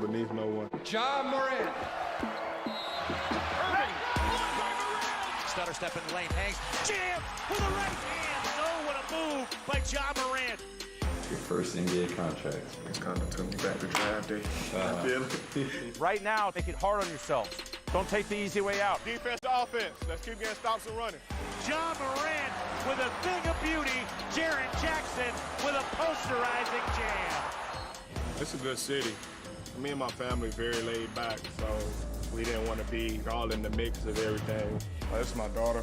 beneath no one. John Morant. Stutter step in the lane, hangs, jam with a right hand. Oh, what a move by John Morant. Your first NBA contract. It's kind of took me back to draft day. Right now, make it hard on yourselves. Don't take the easy way out. Defense to offense. Let's keep getting stops and running. John Morant with a thing of beauty. Jaren Jackson with a posterizing jam. It's a good city. Me and my family very laid back, so we didn't want to be all in the mix of everything. That's my daughter.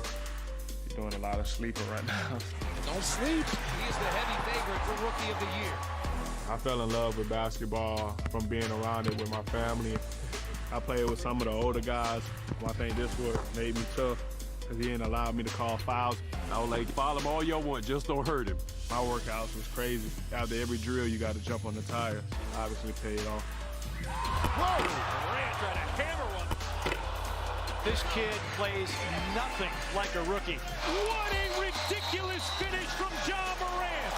She's doing a lot of sleeping right now. Don't sleep. He is the heavy favorite for Rookie of the Year. I fell in love with basketball from being around it with my family. I played with some of the older guys. I think this what made me tough, because he didn't allow me to call fouls. I was like, foul him all you want, just don't hurt him. My workouts was crazy. After every drill, you got to jump on the tires. Obviously paid off. Whoa! Morant trying to hammer one. This kid plays nothing like a rookie. What a ridiculous finish from John Morant!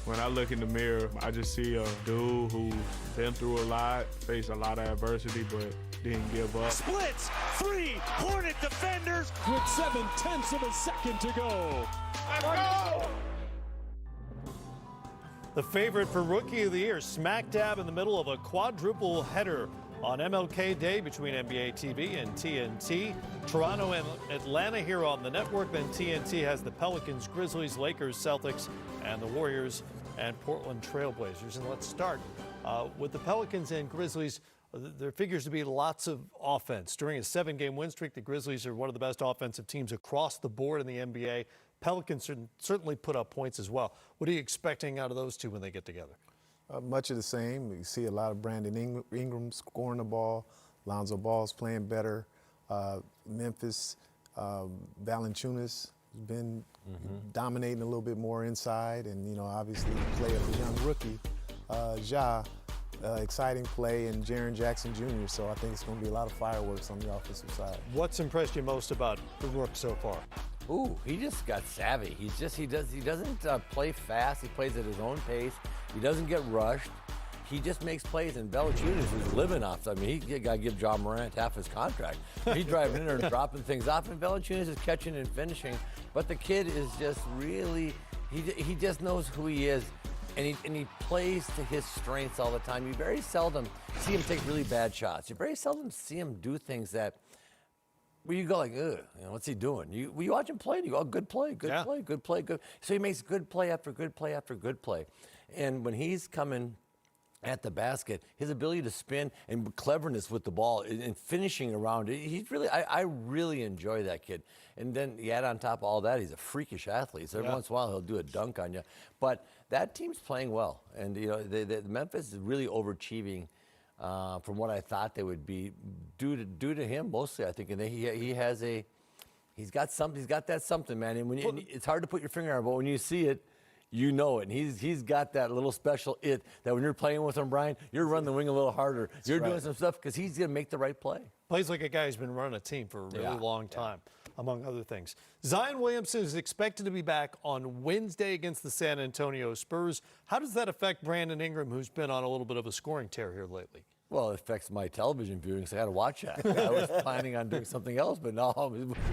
When I look in the mirror, I just see a dude who's been through a lot, faced a lot of adversity, but didn't give up. Splits, three, Hornet defenders. With 0.7 of a second to go. Let's go! The favorite for Rookie of the Year, smack dab in the middle of a quadruple header on MLK Day between NBA TV and TNT. Toronto and Atlanta here on the network. Then TNT has the Pelicans, Grizzlies, Lakers, Celtics, and the Warriors and Portland Trailblazers. And let's start with the Pelicans and Grizzlies. There figures to be lots of offense. During a 7-game win streak, the Grizzlies are one of the best offensive teams across the board in the NBA. Pelicans certainly put up points as well. What are you expecting out of those two when they get together? Much of the same. You see a lot of Brandon Ingram scoring the ball. Lonzo Ball's playing better. Memphis, Valanciunas has been dominating a little bit more inside. And, you know, obviously the play of the young rookie, Ja, exciting play, and Jaren Jackson Jr. So I think it's going to be a lot of fireworks on the offensive side. What's impressed you most about the Rook so far? Ooh, he just got savvy. He doesn't play fast. He plays at his own pace. He doesn't get rushed. He just makes plays, and Valanciunas is living off. I mean, he got to give John Morant half his contract. He's driving in there and dropping things off, and Valanciunas is catching and finishing. But the kid is just really, he just knows who he is, and he plays to his strengths all the time. You very seldom see him take really bad shots. You very seldom see him do things that where you go like, ugh, you know, what's he doing? You watch him play, and you go, oh, good play, good play, good play, good. So he makes good play after good play after good play. And when he's coming at the basket, his ability to spin and cleverness with the ball and finishing around it, he's really, I really enjoy that kid. And then you add on top of all that, he's a freakish athlete. So every once in a while, he'll do a dunk on you. But that team's playing well. And, you know, Memphis is really overachieving from what I thought they would be, due to him mostly, I think. And he's got that something, man. And it's hard to put your finger on it, but when you see it, you know it. And he's got that little special it that when you're playing with him, Brian, you're running the wing a little harder. You're doing some stuff because he's going to make the right play. Plays like a guy who's been running a team for a really long time, among other things. Zion Williamson is expected to be back on Wednesday against the San Antonio Spurs. How does that affect Brandon Ingram, who's been on a little bit of a scoring tear here lately? Well, it affects my television viewing, so I got to watch that. I was planning on doing something else, but no.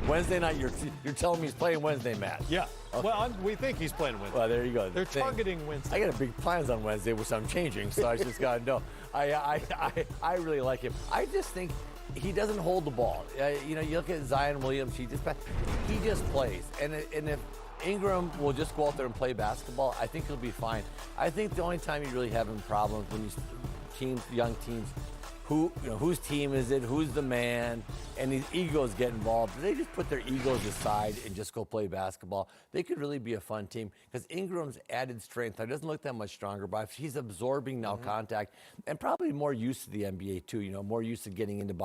Wednesday night, you're telling me he's playing Wednesday, Matt. Yeah. Okay. Well, we think he's playing Wednesday. Well, there you go. They're targeting Wednesday. I got big plans on Wednesday, which I'm changing, so I just got to know. I really like him. I just think he doesn't hold the ball. You know, you look at Zion Williams, he just plays. And if Ingram will just go out there and play basketball, I think he'll be fine. I think the only time you really having problems when young teams, whose team is it, who's the man, and these egos get involved. If they just put their egos aside and just go play basketball, they could really be a fun team. Because Ingram's added strength, he doesn't look that much stronger, but he's absorbing now contact, and probably more used to the NBA too, you know, more used to getting into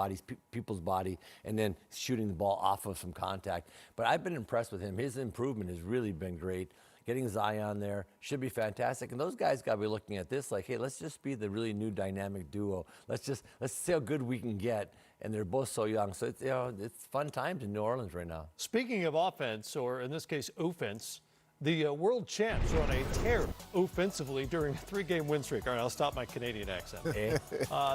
people's body and then shooting the ball off of some contact. But I've been impressed with him. His improvement has really been great. Getting Zion there should be fantastic. And those guys got to be looking at this like, hey, let's just be the really new dynamic duo. Let's see how good we can get. And they're both so young. So it's fun times in New Orleans right now. Speaking of offense, or in this case, offense, The world champs are on a tear offensively during a 3-game win streak. All right, I'll stop my Canadian accent.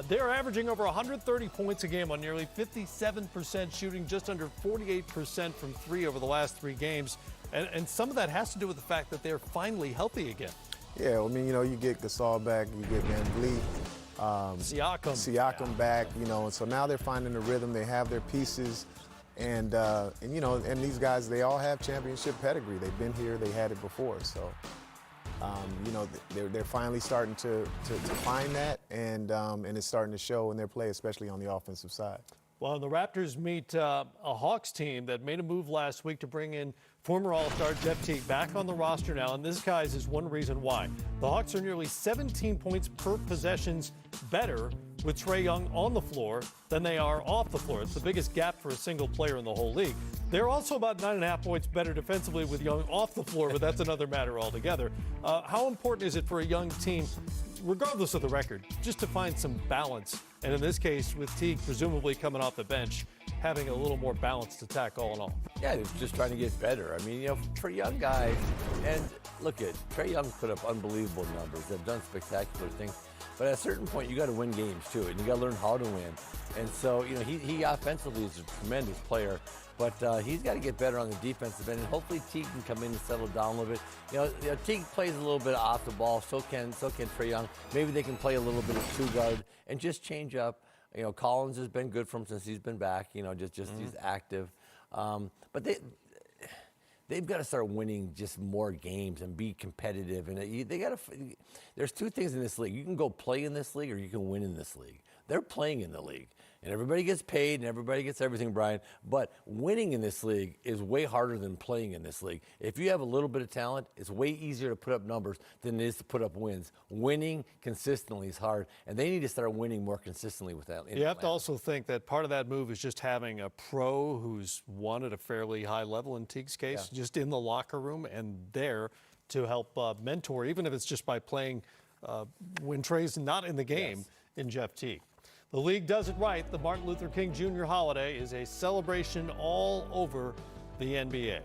They're averaging over 130 points a game on nearly 57% shooting, just under 48% from three over the last 3 games. And some of that has to do with the fact that they're finally healthy again. Yeah, I mean, you know, you get Gasol back, you get Van Vliet. Siakam back, you know, and so now they're finding the rhythm. They have their pieces. And you know, and these guys, they all have championship pedigree. They've been here, they had it before. So, you know, they're finally starting to find that, and it's starting to show in their play, especially on the offensive side. Well, the Raptors meet a Hawks team that made a move last week to bring in former All-Star Jeff Teague back on the roster now, and this, guys, is one reason why. The Hawks are nearly 17 points per possessions better with Trae Young on the floor than they are off the floor. It's the biggest gap for a single player in the whole league. They're also about 9.5 points better defensively with Young off the floor, but that's another matter altogether. How important is it for a young team, regardless of the record, just to find some balance? And in this case, with Teague presumably coming off the bench, having a little more balanced attack all in all. Yeah, just trying to get better. I mean, you know, for young guys, and look at Trae Young put up unbelievable numbers. They've done spectacular things. But at a certain point, you got to win games too, and you got to learn how to win. And so, you know, he offensively is a tremendous player, but he's got to get better on the defensive end. And hopefully, Teague can come in and settle down a little bit. You know, Teague plays a little bit off the ball. So can Trae Young. Maybe they can play a little bit of 2-guard and just change up. You know, Collins has been good for him since he's been back. You know, just he's active. But they've got to start winning just more games and be competitive. And they got to. There's 2 things in this league: you can go play in this league, or you can win in this league. They're playing in the league, and everybody gets paid, and everybody gets everything, Brian. But winning in this league is way harder than playing in this league. If you have a little bit of talent, it's way easier to put up numbers than it is to put up wins. Winning consistently is hard, and they need to start winning more consistently with that. You have to also think that part of that move is just having a pro who's won at a fairly high level in Teague's case, just in the locker room and there to help mentor, even if it's just by playing when Trae's not in the game, in Jeff Teague. The league does it right. The Martin Luther King Jr. holiday is a celebration all over the NBA.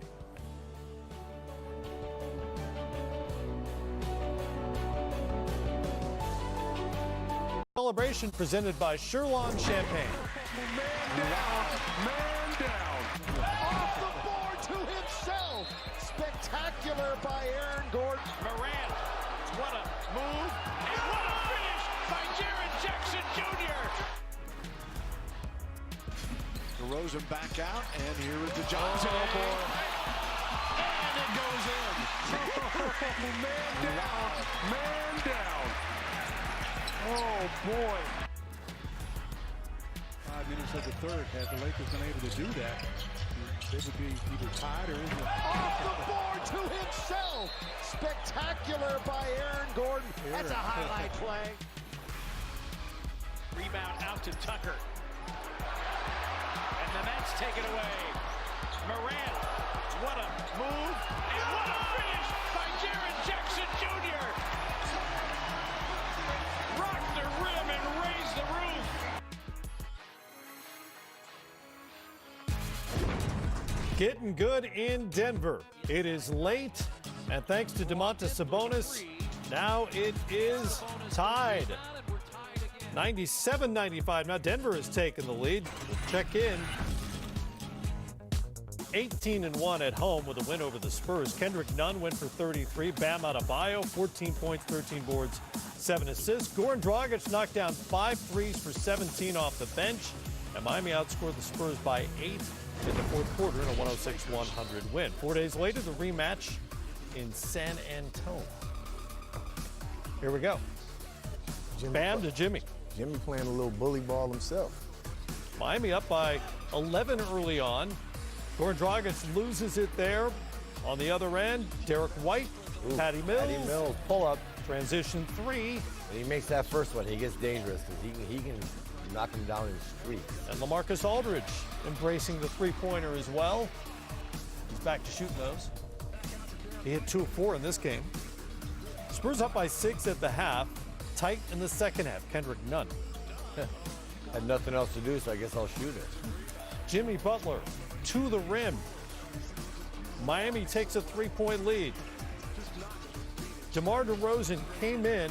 Celebration presented by Sherlon Champagne. Man down. Off the board to himself. Spectacular by Aaron Gordon. Morant. What a move. And what a finish by Jaren Jackson Jr. DeRozan back out, and here is the Johnson. Oh, boy. And it goes in. Man down. Man down. Oh, boy. 5 minutes of the third. Had the Lakers been able to do that, they would be either tied or off the board to himself. Spectacular by Aaron Gordon. That's a highlight play. Rebound out to Tucker. And the Nets take it away. Morant. What a move. And what a finish by Jaren Jackson Jr. Rocked the rim and raised the roof. Getting good in Denver. It is late, and thanks to Domantas Sabonis, now it is tied. 97-95. Now Denver has taken the lead. We'll check in. 18-1 at home with a win over the Spurs. Kendrick Nunn went for 33. Bam Adebayo, 14 points, 13 boards, 7 assists. Goran Dragic knocked down 5 threes for 17 off the bench. And Miami outscored the Spurs by 8 in the fourth quarter in a 106-100 win. 4 days later, the rematch in San Antonio. Here we go. Bam to Jimmy. Jimmy playing a little bully ball himself. Miami up by 11 early on. Goran Dragic loses it there. On the other end, Derek White, Patty Mills, pull up, transition 3. When he makes that first one, he gets dangerous because he can knock him down in streaks. And LaMarcus Aldridge embracing the three-pointer as well. He's back to shooting those. He hit 2 of 4 in this game. Spurs up by 6 at the half. Tight in the second half. Kendrick Nunn. Had nothing else to do, so I guess I'll shoot it. Jimmy Butler to the rim. Miami takes a 3-point lead. DeMar DeRozan came in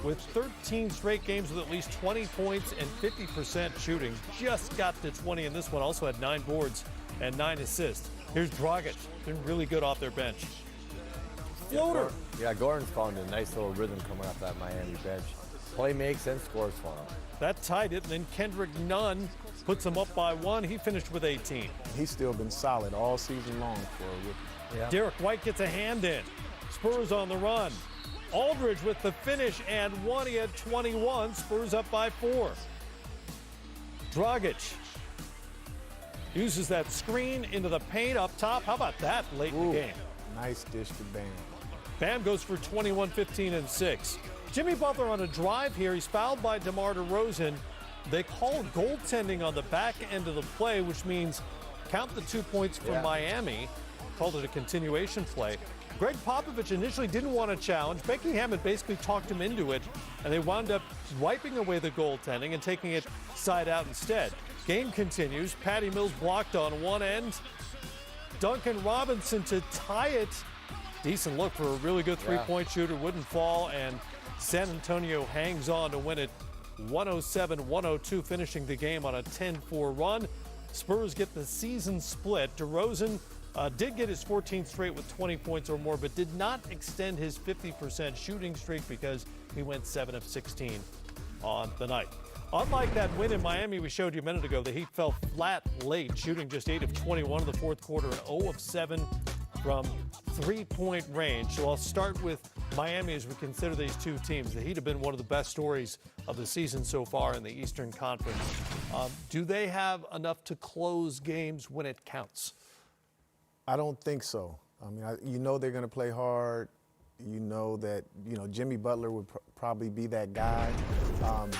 with 13 straight games with at least 20 points and 50% shooting. Just got to 20 in this one. Also had 9 boards and 9 assists. Here's Dragic. Been really good off their bench. Floater. Yeah, Gordon's found a nice little rhythm coming off that Miami bench. Play makes and scores for him. That tied it, and then Kendrick Nunn puts them up by 1. He finished with 18. He's still been solid all season long for a rookie. Yeah. Derek White gets a hand in. Spurs on the run. Aldridge with the finish and 1. He had 21. Spurs up by 4. Dragic uses that screen into the paint up top. How about that late in the game? Nice dish to Bam. Bam goes for 21, 15, and 6. Jimmy Butler on a drive here. He's fouled by DeMar DeRozan. They call goaltending on the back end of the play, which means count the 2 points from Miami. Called it a continuation play. Greg Popovich initially didn't want to challenge. Becky Hammond basically talked him into it, and they wound up wiping away the goaltending and taking it side out instead. Game continues. Patty Mills blocked on one end. Duncan Robinson to tie it. Decent look for a really good three-point shooter. Wouldn't fall, and San Antonio hangs on to win it 107-102, finishing the game on a 10-4 run. Spurs get the season split. DeRozan did get his 14th straight with 20 points or more, but did not extend his 50% shooting streak because he went 7 of 16 on the night. Unlike that win in Miami we showed you a minute ago, the Heat fell flat late, shooting just 8 of 21 in the fourth quarter and 0 of 7 from three-point range. So I'll start with Miami as we consider these two teams. The Heat have been one of the best stories of the season so far in the Eastern Conference. Do they have enough to close games when it counts? I don't think so. I mean, you know they're going to play hard. You know that, Jimmy Butler would probably be that guy.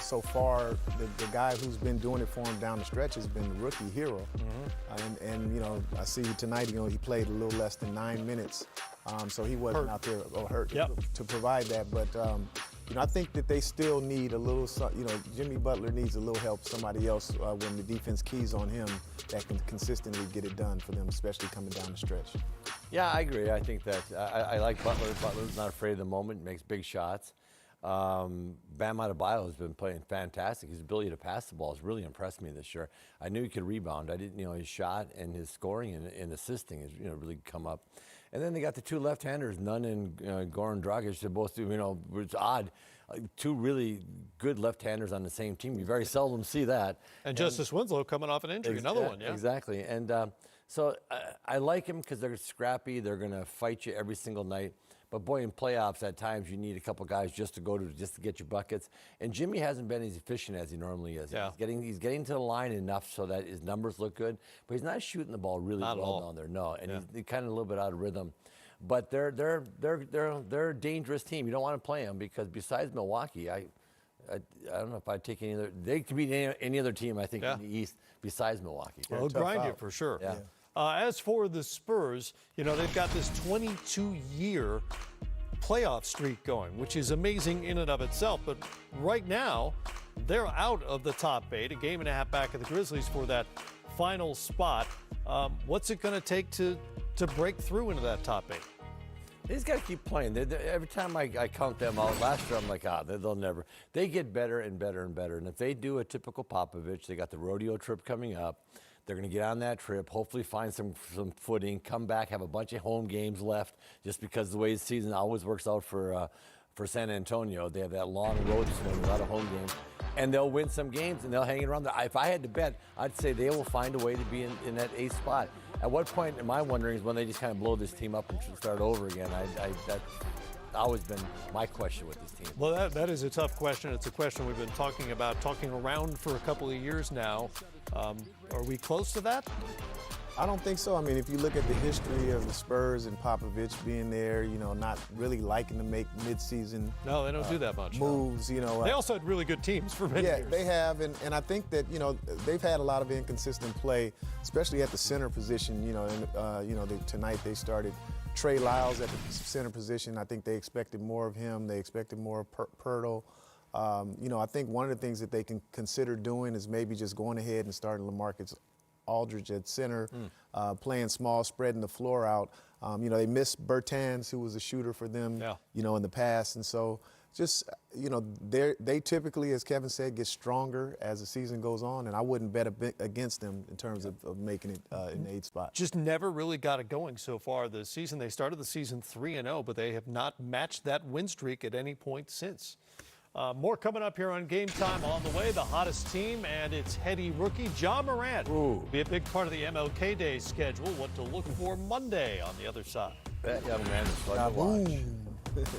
So far, the guy who's been doing it for him down the stretch has been the rookie hero. And I see tonight, he played a little less than 9 minutes. So he wasn't out there hurt to provide that. But, I think that they still need a little, Jimmy Butler needs a little help, somebody else when the defense keys on him that can consistently get it done for them, especially coming down the stretch. Yeah, I agree. I think that I like Butler. Butler's not afraid of the moment, makes big shots. Bam Adebayo has been playing fantastic. His ability to pass the ball has really impressed me this year. I knew he could rebound. I didn't, his shot and his scoring and assisting has, really come up. And then they got the two left-handers, Nunn and Goran Dragic. They're both, it's odd. Two really good left-handers on the same team. You very seldom see that. And Justice Winslow coming off an injury, another one, yeah. Exactly. And so I like him because they're scrappy. They're going to fight you every single night. But boy, in playoffs, at times you need a couple guys just to get your buckets. And Jimmy hasn't been as efficient as he normally is. Yeah. He's getting to the line enough so that his numbers look good, but he's not shooting the ball really well down there. No, and he's kind of a little bit out of rhythm. But they're a dangerous team. You don't want to play them because besides Milwaukee, I don't know if I'd take any other. They could beat any other team I think in the East besides Milwaukee. Well, they'll grind you for sure. Yeah. As for the Spurs, they've got this 22-year playoff streak going, which is amazing in and of itself. But right now, they're out of the top 8, a game and a half back of the Grizzlies for that final spot. What's it going to take to break through into that top 8? They just got to keep playing. Every time I count them out, last year I'm like, they'll never. They get better and better and better. And if they do a typical Popovich, they got the rodeo trip coming up. They're going to get on that trip, hopefully find some footing, come back, have a bunch of home games left, just because the way the season always works out for San Antonio. They have that long road swing, a lot of home games. And they'll win some games, and they'll hang it around there. If I had to bet, I'd say they will find a way to be in that 8th spot. At what point am I wondering is when they just kind of blow this team up and start over again. That's always been my question with this team. Well, that is a tough question. It's a question we've been talking around for a couple of years now. Are we close to that? I don't think so. I mean, if you look at the history of the Spurs and Popovich being there, not really liking to make midseason. No, they don't do that much. Moves, They also had really good teams for many years. Yeah, they have, and I think that they've had a lot of inconsistent play, especially at the center position. Tonight they started Trey Lyles at the center position. I think they expected more of him. They expected more of Pirtle. I think one of the things that they can consider doing is maybe just going ahead and starting LaMarcus Aldridge at center, playing small, spreading the floor out. They missed Bertans, who was a shooter for them, in the past. And so just, they typically, as Kevin said, get stronger as the season goes on. And I wouldn't bet against them in terms of making it in the 8th spot. Just never really got it going so far this season. They started the season 3-0, but they have not matched that win streak at any point since. More coming up here on Game Time. On the way, the hottest team and its heady rookie, Ja Morant. Will be a big part of the MLK Day schedule. What to look for Monday on the other side. That young man is fun to watch.